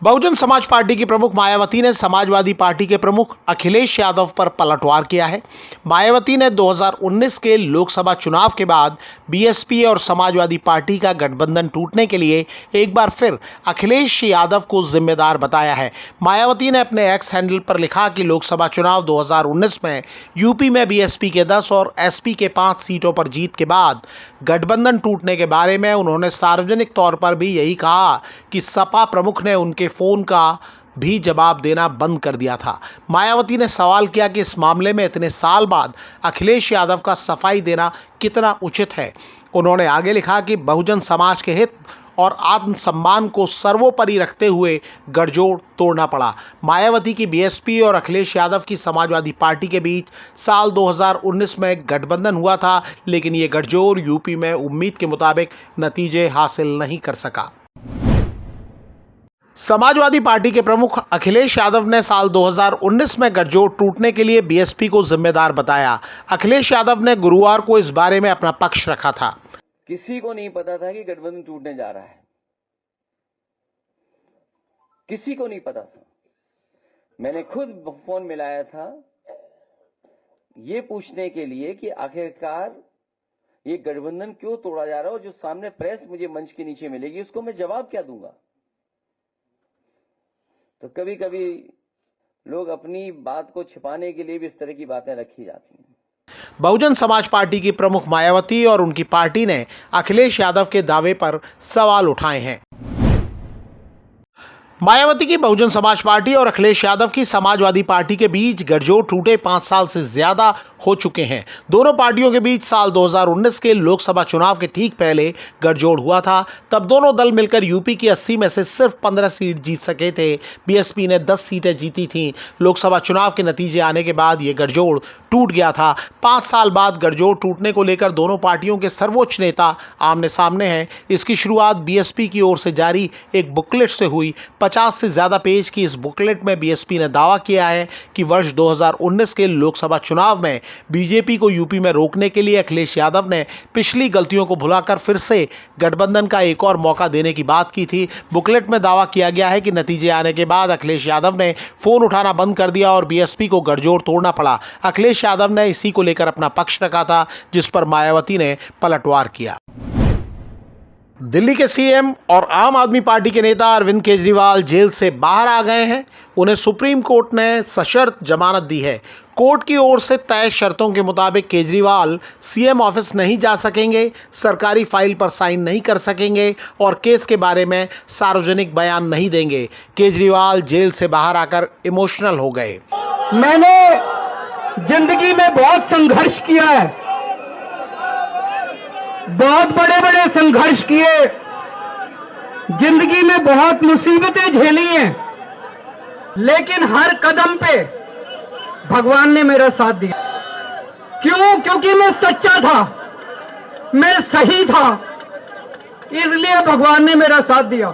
Bahujan Samaj party की प्रमुख मायावती ने समाजवादी पार्टी के प्रमुख अखिलेश यादव पर पलटवार किया है। मायावती ने 2019 के लोकसभा चुनाव के बाद बीएसपी और समाजवादी पार्टी का गठबंधन टूटने के लिए एक बार फिर अखिलेश यादव को जिम्मेदार बताया है। मायावती ने अपने एक्स हैंडल पर लिखा कि लोकसभा चुनाव 2019 में यूपी में बीएसपी के 10 और एसपी के 5 सीटों पर जीत के बाद गठबंधन टूटने के बारे में उन्होंने सार्वजनिक तौर पर भी यही कहा कि सपा प्रमुख ने उनके फोन का भी जवाब देना बंद कर दिया था। मायावती ने सवाल किया कि इस मामले में इतने साल बाद अखिलेश यादव का सफाई देना कितना उचित है। उन्होंने आगे लिखा कि बहुजन समाज के हित और आत्मसम्मान को सर्वोपरि रखते हुए गठजोड़ तोड़ना पड़ा। मायावती की बीएसपी और अखिलेश यादव की समाजवादी पार्टी के बीच साल 2019 में गठबंधन हुआ था, लेकिन ये गठजोड़ यूपी में उम्मीद के मुताबिक नतीजे हासिल नहीं कर सका। समाजवादी पार्टी के प्रमुख अखिलेश यादव ने साल 2019 में गठजोड़ टूटने के लिए बीएसपी को जिम्मेदार बताया। अखिलेश यादव ने गुरुवार को इस बारे में अपना पक्ष रखा था। किसी को नहीं पता था कि गठबंधन टूटने जा रहा है, किसी को नहीं पता था। मैंने खुद फोन मिलाया था ये पूछने के लिए कि आखिरकार ये गठबंधन क्यों तोड़ा जा रहा है और जो सामने प्रेस मुझे मंच के नीचे मिलेगी उसको मैं जवाब क्या दूंगा। तो कभी कभी लोग अपनी बात को छिपाने के लिए भी इस तरह की बातें रखी जाती हैं। बहुजन समाज पार्टी की प्रमुख मायावती और उनकी पार्टी ने अखिलेश यादव के दावे पर सवाल उठाए हैं। मायावती की बहुजन समाज पार्टी और अखिलेश यादव की समाजवादी पार्टी के बीच गठजोड़ टूटे 5 साल से ज्यादा हो चुके हैं। दोनों पार्टियों के बीच साल 2019 के लोकसभा चुनाव के ठीक पहले गठजोड़ हुआ था। तब दोनों दल मिलकर यूपी की 80 में से सिर्फ 15 सीट जीत सके थे। बीएसपी ने 10 सीटें जीती थीं। लोकसभा चुनाव के नतीजे आने के बाद ये गठजोड़ टूट गया था। 5 साल बाद गठजोड़ टूटने को लेकर दोनों पार्टियों के सर्वोच्च नेता आमने सामने हैं। इसकी शुरुआत बीएसपी की ओर से जारी एक बुकलेट से हुई। 50 से ज्यादा पेज की इस बुकलेट में बीएसपी ने दावा किया है कि वर्ष 2019 के लोकसभा चुनाव में बीजेपी को यूपी में रोकने के लिए अखिलेश यादव ने पिछली गलतियों को भुलाकर फिर से गठबंधन का एक और मौका देने की बात की थी। बुकलेट में दावा किया गया है कि नतीजे आने के बाद अखिलेश यादव ने फोन उठाना बंद कर दिया और बीएसपी को गठजोड़ तोड़ना पड़ा। अखिलेश यादव ने इसी को लेकर अपना पक्ष रखा था, जिस पर मायावती ने पलटवार किया। दिल्ली के सीएम और आम आदमी पार्टी के नेता अरविंद केजरीवाल जेल से बाहर आ गए हैं। उन्हें सुप्रीम कोर्ट ने सशर्त जमानत दी है। कोर्ट की ओर से तय शर्तों के मुताबिक केजरीवाल सीएम ऑफिस नहीं जा सकेंगे, सरकारी फाइल पर साइन नहीं कर सकेंगे और केस के बारे में सार्वजनिक बयान नहीं देंगे। केजरीवाल जेल से बाहर आकर इमोशनल हो गए। मैंने जिंदगी में बहुत संघर्ष किया है, बहुत बड़े बड़े संघर्ष किए, जिंदगी में बहुत मुसीबतें झेली हैं, लेकिन हर कदम पे भगवान ने मेरा साथ दिया। क्यों? क्योंकि मैं सच्चा था, मैं सही था, इसलिए भगवान ने मेरा साथ दिया।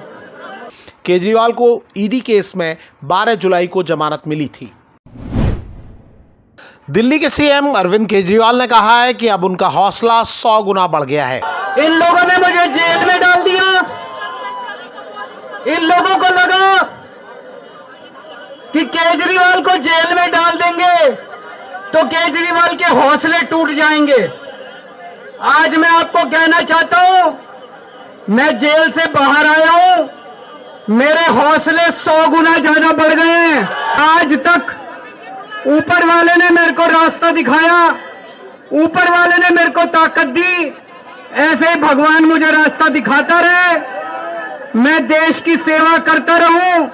केजरीवाल को ईडी केस में 12 जुलाई को जमानत मिली थी। दिल्ली के सीएम अरविंद केजरीवाल ने कहा है कि अब उनका हौसला 100 गुना बढ़ गया है। इन लोगों ने मुझे जेल में डाल दिया। इन लोगों को लगा कि केजरीवाल को जेल में डाल देंगे तो केजरीवाल के हौसले टूट जाएंगे। आज मैं आपको कहना चाहता हूं, मैं जेल से बाहर आया हूं, मेरे हौसले 100 गुना ज्यादा बढ़ गए हैं। आज तक ऊपर वाले ने मेरे को रास्ता दिखाया, ऊपर वाले ने मेरे को ताकत दी, ऐसे ही भगवान मुझे रास्ता दिखाता रहे, मैं देश की सेवा करता रहूं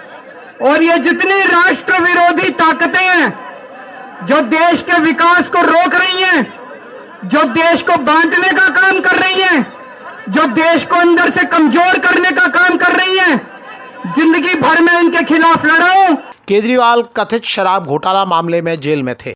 और ये जितनी राष्ट्र विरोधी ताकतें हैं जो देश के विकास को रोक रही हैं, जो देश को बांटने का काम कर रही हैं, जो देश को अंदर से कमजोर करने का काम कर रही हैं, जिंदगी भर में इनके खिलाफ लड़ा हूं। केजरीवाल कथित शराब घोटाला मामले में जेल में थे।